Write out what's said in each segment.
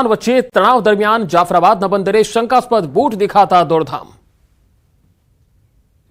વચ્ચે તણાવ દરમિયાન જાફરાબાદના બંદરે શંકાસ્પદ બોટ દેખાતા દોડધામ।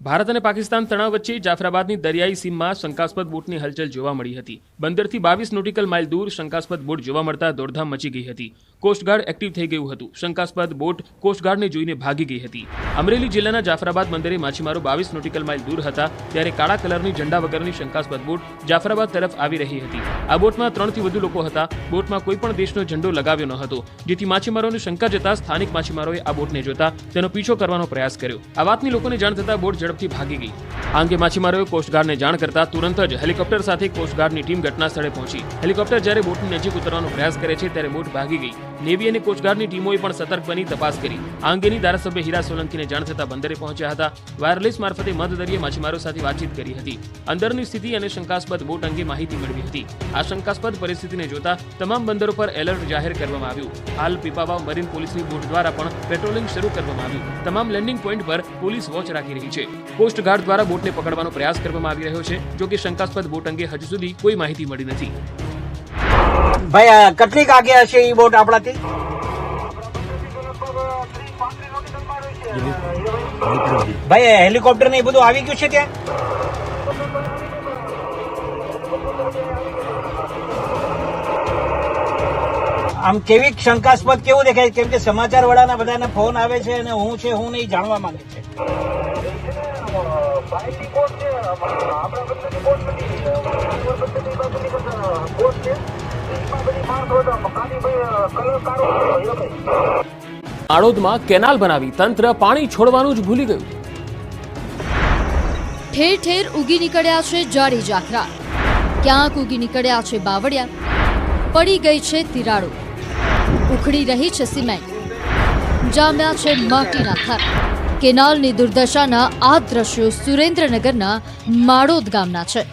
ભારત અને પાકિસ્તાન તણાવ વચ્ચે જાફરાબાદની દરિયાઈ સીમમાં શંકાસ્પદ બોટની હલચલ જોવા મળી હતી। બંદરથી 22 નોટિકલ માઇલ દૂર શંકાસ્પદ બોટ જોવા મળતા દોડધામ મચી ગઈ હતી। કોસ્ટગાર્ડ એક્ટિવ થઈ ગયું હતું। શંકાસ્પદ બોટ કોસ્ટગાર્ડને જોઈને ભાગી ગઈ હતી। અમરેલી જિલ્લાના જાફરાબાદ બંદરે માછીમારો 22 નોટિકલ માઇલ દૂર હતા ત્યારે કાળા કલરની ઝંડા વગરની શંકાસ્પદ બોટ જાફરાબાદ તરફ આવી રહી હતી। આ બોટમાં 3 થી વધુ લોકો હતા। બોટમાં કોઈ પણ દેશનો ઝંડો લગાવ્યો ન હતો, જેથી માછીમારોને શંકા જતા સ્થાનિક માછીમારોએ આ બોટને જોતા તેનો પીછો કરવાનો પ્રયાસ કર્યો। આ વાતની લોકોને જાણ થતા બોટ ઝડપથી ભાગી ગઈ। આ અંગે માછીમારોએ કોસ્ટગાર્ડને જાણ કરતા તુરંત જ હેલિકોપ્ટર સાથે કોસ્ટગાર્ડની ટીમ ઘટના સ્થળે પહોંચી। હેલિકોપ્ટર જ્યારે બોટની નજીક ઉતરવાનો પ્રયાસ કરે છે ત્યારે બોટ ભાગી ગઈ। નેવી અને કોસ્ટગાર્ડની ટીમોએ પણ સતર્ક બની તપાસ કરી। આ અંગેની ધારાસભ્ય હીરા સોલંકીને જાણ થતા બંદરે પહોંચ્યા હતા। વાયરલેસ મારફતે મધદરિયે માછીમારો સાથે વાતચીત કરી હતી। અંદરની સ્થિતિ અને શંકાસ્પદ બોટ અંગે માહિતી મેળવી હતી। આ શંકાસ્પદ પરિસ્થિતિને જોતા તમામ બંદરો પર એલર્ટ જાહેર કરવામાં આવ્યું। હાલ પીપાવાવ મરીન પોલીસની બોટ દ્વારા પણ પેટ્રોલિંગ શરૂ કરવામાં આવ્યું। તમામ લેન્ડિંગ પોઈન્ટ પર પોલીસ વોચ રાખી રહી છે। કોસ્ટગાર્ડ દ્વારા બોટને પકડવાનો પ્રયાસ કરવામાં આવી રહ્યો છે, જો કે શંકાસ્પદ બોટ અંગે હજુ સુધી કોઈ માહિતી મળી નથી। ભાઈ કેટલીક આગે હશે એ બોટ આપણાથી? ભાઈ હેલિકોપ્ટર ને એ બધું આવી ગયું છે ત્યાં? આમ કેવી શંકાસ્પદ કેવું દેખાય? કેમ કે સમાચાર વાળાના બધાને ફોન આવે છે અને હું છે હું નહીં જાણવા માંગે છે। આડોદમાં કેનાલ બનાવી તંત્ર પાણી છોડવાનું જ ભૂલી ગયું। ઠેર ઠેર ઉગી નીકળ્યા છે જાડી ઝાખરા, ક્યાંક ઉગી નીકળ્યા છે બાવળિયા, પડી ગઈ છે તિરાડો, ઉખડી રહી છે સિમેન્ટ, જામ્યા છે માટીના થર। કેનાલની દુર્દશાના આ દ્રશ્યો સુરેન્દ્રનગરના માળોદ ગામના છે।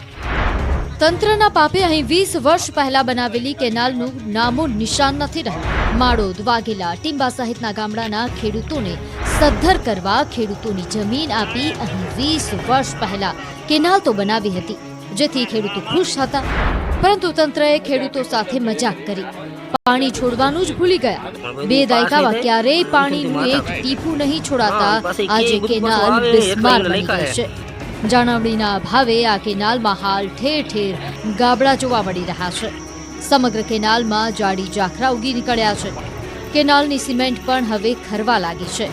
તંત્રના પાપે અહીં 20 વર્ષ પહેલા બનાવેલી કેનાલનું નામો નિશાન નથી રહ્યું। માળોદ, વાઘેલા, ટીંબા સહિતના ગામડાના ખેડૂતોને સદ્ધર કરવા ખેડૂતોની જમીન આપી અહીં 20 વર્ષ પહેલા કેનાલ તો બનાવી હતી, જેથી ખેડૂતો ખુશ હતા, પરંતુ તંત્રએ ખેડૂતો સાથે મજાક કરી પાણી છોડવાનું જ ભૂલી ગયા। 2 દાયકામાં ક્યારેય પાણીનું એક ટીપું નહીં છોડાતા આજે કેનાલ બિસ્માર બની ગઈ છે। જાળવણીના અભાવે આ કેનાલમાં હાલ ઠેર ઠેર ગાબડા જોવા મળી રહ્યા છે। સમગ્ર કેનાલમાં જાડી ઝાખરા ઉગી નીકળ્યા છે। કેનાલની સિમેન્ટ પણ હવે ખરવા લાગી છે।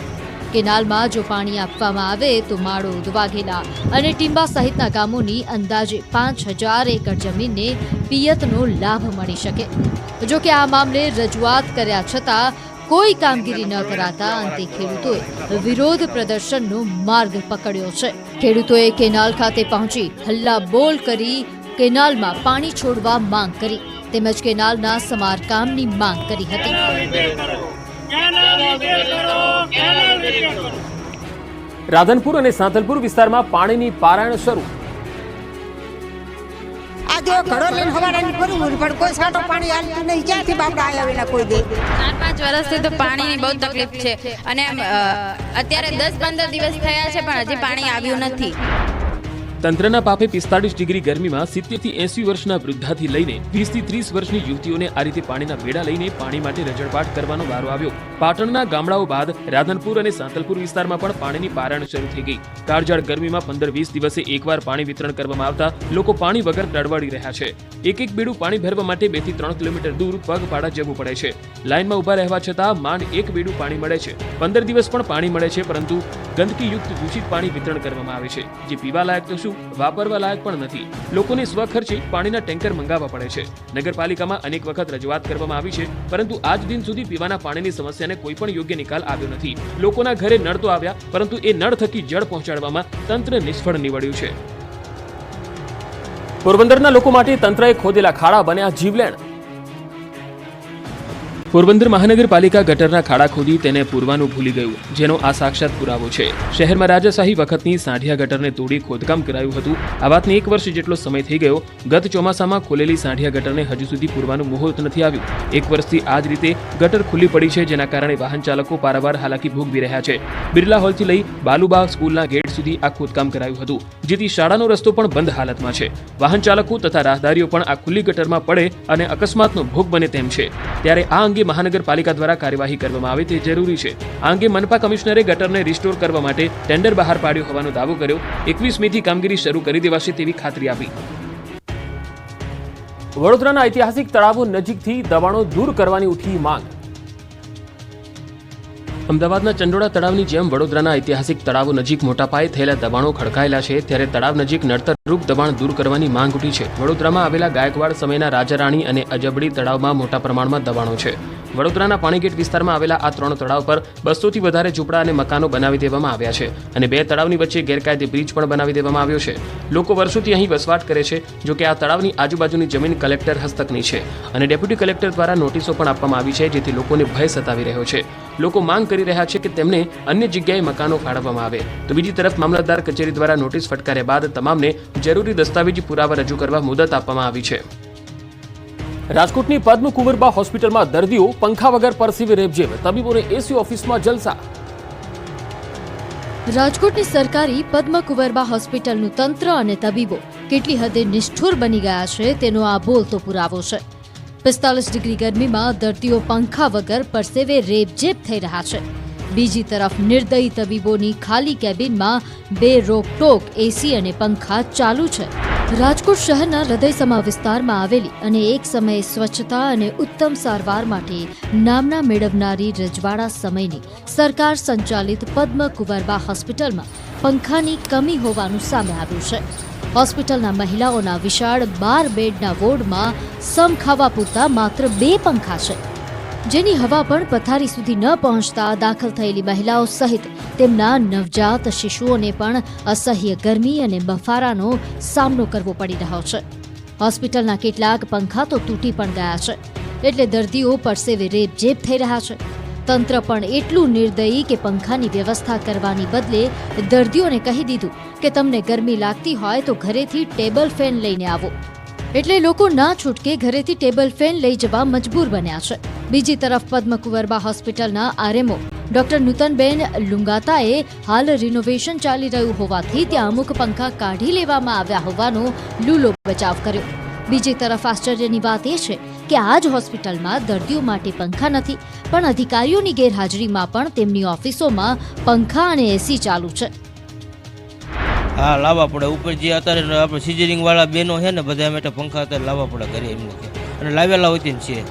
કેનાલમાં જો પાણી આપવામાં આવે તો માળોદ, વાઘેલા અને ટીંબા સહિતના ગામોની અંદાજે 5000 એકર જમીનને પિયતનો લાભ મળી શકે। જો કે આ મામલે રજૂઆત કર્યા છતાં કોઈ કામગીરી ન કરાતા અંતે ખેડૂતોએ વિરોધ પ્રદર્શનનો માર્ગ પકડ્યો છે। ખેડૂતોએ કેનાલ ખાતે પહોંચી હલ્લા બોલ કરી કેનાલમાં પાણી છોડવા માંગ કરી, તેમજ કેનાલના સમારકામની માંગ કરી હતી। રાધનપુર અને સાંતલપુર વિસ્તારમાં પાણીની પારાયણ શરૂ। આજે ઘડો લઈને હવાડાની ફરવું પણ કોઈ સાટો પાણી હાલતું નહીં, ક્યાંથી બાપડા આવ્યા વિના કોઈ દે। 4-5 વર્ષથી તો પાણીની બહુ તકલીફ છે અને અત્યારે 10-15 દિવસ થયા છે પણ હજી પાણી આવ્યું નથી। તંત્રના પાપે 45 ડિગ્રી ગરમીમાં 70 થી 80 વર્ષના વૃદ્ધાથી લઈને 20 થી 30 વર્ષની યુવતીઓને આ રીતે પાણીના બેડા લઈને પાણી માટે રજળપાટ કરવાનો વારો આવ્યો। પાટણના ગામડાઓ બાદ રાધનપુર અને સાંતલપુર વિસ્તારમાં પણ પાણીની પારાયણ શરૂ થઈ ગઈ। કાળઝાળ ગરમીમાં 15-20 દિવસે એકવાર પાણી વિતરણ કરવામાં આવતા લોકો પાણી વગર તડવાડી રહ્યા છે। એક બેડું પાણી ભરવા માટે 2 થી 3 કિલોમીટર દૂર પગપાળા જવું પડે છે। લાઇનમાં ઉભા રહેવા છતાં માંડ એક બેડું પાણી મળે છે। 15 દિવસ પણ પાણી મળે છે, પરંતુ ગંદકીયુક્ત દૂષિત પાણી વિતરણ કરવામાં આવે છે, જે પીવા લાયક તો શું વાપરવા લાયક પણ નથી। લોકોને સ્વખર્ચે પાણીના ટેન્કર મંગાવવા પડે છે। નગરપાલિકામાં અનેક વખત રજૂઆત કરવામાં આવી છે, પરંતુ આજ દિન સુધી પીવાના પાણીની સમસ્યાને કોઈ પણ યોગ્ય નિકાલ આવ્યો નથી। લોકોના ઘરે નળ તો આવ્યા, પરંતુ એ નળ થકી જળ પહોંચાડવામાં તંત્ર નિષ્ફળ નીવડ્યું છે। પોરબંદરના લોકો માટે તંત્રએ ખોદેલા ખાડા બન્યા જીવલેણ। પોરબંદર મહાનગરપાલિકા ગટરના ખાડા ખોદી તેને પૂરવાનું ભૂલી ગયું, જેનો આ સાક્ષાત પુરાવો છે। શહેરમાં રાજાશાહી વખતની સાંઢિયા ગટરને તોડી ખોદકામ કરાયું હતું। આ વાતને 1 વર્ષ જેટલો સમય થઈ ગયો। ગત ચોમાસામાં ખોલેલી સાંઢિયા ગટરને હજુ સુધી પૂરવાનું મુહૂર્ત નથી આવ્યું। 1 વર્ષથી આ જ રીતે ગટર ખુલ્લી પડી છે, જેના કારણે વાહન ચાલકો પારાવાર હાલાકી ભોગવી રહ્યા છે। બિરલા હોલથી લઈ બાલુબા સ્કૂલના ગેટ સુધી આ ખોદકામ કરાયું હતું, જેથી શાળાનો રસ્તો પણ બંધ હાલતમાં છે। વાહન ચાલકો તથા રાહદારીઓ પણ આ ખુલ્લી ગટરમાં પડે અને અકસ્માતનો ભોગ બને તેમ છે। ત્યારે આ અંગે અંગે મહાનગરપાલિકા દ્વારા કાર્યવાહી કરવામાં આવે તે જરૂરી છે. આ અંગે મનપા કમિશનરે ગટરને રિસ્ટોર કરવા માટે ટેન્ડર બહાર પાડ્યો હોવાનો દાવો કર્યો. 21 મેથી કામગીરી શરૂ કરી દેવાશે તેવી ખાતરી આપી. વડોદરાના ઐતિહાસિક તળાવો નજીકથી દબાણો દૂર કરવાની ઉઠી માંગ. અમદાવાદના ચંડોળા તળાવની જેમ વડોદરાના ઐતિહાસિક તળાવો નજીક મોટા પાયે થયેલા દબાણો ખડકાયેલા છે, ત્યારે તળાવ નજીક નડતરરૂપ દબાણ દૂર કરવાની માંગ ઉઠી છે. વડોદરામાં આવેલા ગાયકવાડ સમયના રાજારાણી અને અજબડી તળાવમાં મોટા પ્રમાણમાં દબાણો છે. વડોદરાના પાણીગેટ વિસ્તારમાં આવેલા આ 3 તળાવ પર 200થી વધારે ઝૂંપડા અને મકાનો બનાવી દેવામાં આવ્યા છે અને 2 તળાવની વચ્ચે ગેરકાયદે બ્રિજ પણ બનાવી દેવામાં આવ્યો છે. લોકો વર્ષોથી અહીં વસવાટ કરે છે. જો કે આ તળાવની આજુબાજુની જમીન કલેક્ટર હસ્તકની છે અને ડેપ્યુટી કલેક્ટર દ્વારા નોટિસો પણ આપવામાં આવી છે, જેથી લોકોને ભય સતાવી રહ્યો છે. લોકો માંગ કરી રહ્યા છે કે તેમને અન્ય જગ્યાએ મકાનો ફાળવવામાં આવે. તો બીજી તરફ મામલતદાર કચેરી દ્વારા નોટિસ ફટકાર્યા બાદ તમામને જરૂરી દસ્તાવેજી પુરાવા રજૂ કરવા મુદત આપવામાં આવી છે. રાજકોટની પદ્મકુંવરબા હોસ્પિટલમાં દર્દીઓ પંખા વગર પરસીવે રેબઝેબ, તબીબોને એસી ઓફિસમાં જલસા. રાજકોટની સરકારી પદ્મકુંવરબા હોસ્પિટલનું તંત્ર અને તબીબો કેટલી હદે નિષ્ઠુર બની ગયા છે તેનો આ બોલતો પુરાવો છે. 45 ડિગ્રી ગરમીમાં દર્દીઓ પંખા વગર પરસેવે રેબઝેબ થઈ રહ્યા છે. બીજી તરફ નિર્દયી તબીબોની ખાલી કેબિનમાં બે રોકટોક એસી અને પંખા ચાલુ છે. રાજકોટ શહેરના હૃદયસમા વિસ્તારમાં આવેલી અને એક સમયે સ્વચ્છતા અને ઉત્તમ સારવાર માટે નામના મેળવનારી રજવાડા સમયની સરકાર સંચાલિત પદ્મકુંવરબા હોસ્પિટલમાં પંખાની કમી હોવાનું સામે આવ્યું છે. હોસ્પિટલના મહિલાઓના વિશાળ 12 બેડના વોર્ડમાં સમ ખાવા પૂરતા માત્ર 2 પંખા છે, જેની હવા પણ પથારી સુધી ન પહોંચતા દાખલ થયેલી મહિલાઓ સહિત તેમના નવજાત શિશુઓને પણ અસહ્ય ગરમી અને બફારાનો સામનો કરવો પડી રહ્યો છે. હોસ્પિટલના કેટલાક પંખા તો તૂટી પણ ગયા છે, એટલે દર્દીઓ પરસેવે રેબઝેબ થઈ રહ્યા છે. તંત્ર પણ એટલું નિર્દયી કે પંખાની વ્યવસ્થા કરવાની બદલે દર્દીઓને કહી દીધું કે તમને ગરમી લાગતી હોય તો ઘરેથી ટેબલ ફેન લઈને આવો. એટલે લોકો ના છૂટકે ઘરેથી ટેબલ ફેન લઈ જવા મજબૂર બન્યા છે. બીજી તરફ પદ્મકુંવરબા હોસ્પિટલના આરએમઓ ડોક્ટર નૂતનબેન લુંગાતાએ હાલ રિનોવેશન ચાલી રહ્યું હોવાથી ત્યાં અમુક પંખા કાઢી લેવામાં આવ્યા હોવાનો લૂલો બચાવ કર્યો. બીજી તરફ આશ્ચર્યની વાત એ છે કે આ જ હોસ્પિટલમાં દર્દીઓ માટે પંખા નથી, પણ અધિકારીઓની ગેરહાજરીમાં પણ તેમની ઓફિસોમાં પંખા અને એસી ચાલુ છે. હા, લાવવા પડે. ઉપર જે અત્યારે આપણે સિઝરિંગ વાળા બહેનો છે ને, બધા માટે પંખા અત્યારે લાવવા પડે ઘરે એમને કે, અને લાવેલા હોય છે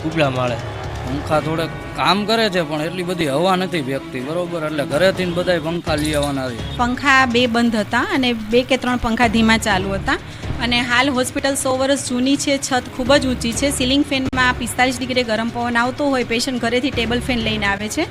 ઉપલા માળે. પંખા થોડે કામ કરે છે પણ એટલી બધી હવા નથી ફેંકતી, બરોબર, એટલે ઘરેથી બધા પંખા લઈ આવવાના છે. પંખા 2 બંધ હતા અને 2 કે 3 પંખા ધીમા ચાલુ હતા. અને હાલ હોસ્પિટલ 100 વર્ષ જૂની છે, છત ખૂબ જ ઊંચી છે. સીલિંગ ફેનમાં 45 ડિગ્રી ગરમ પવન આવતો હોય, પેશન્ટ ઘરેથી ટેબલ ફેન લઈને આવે છે.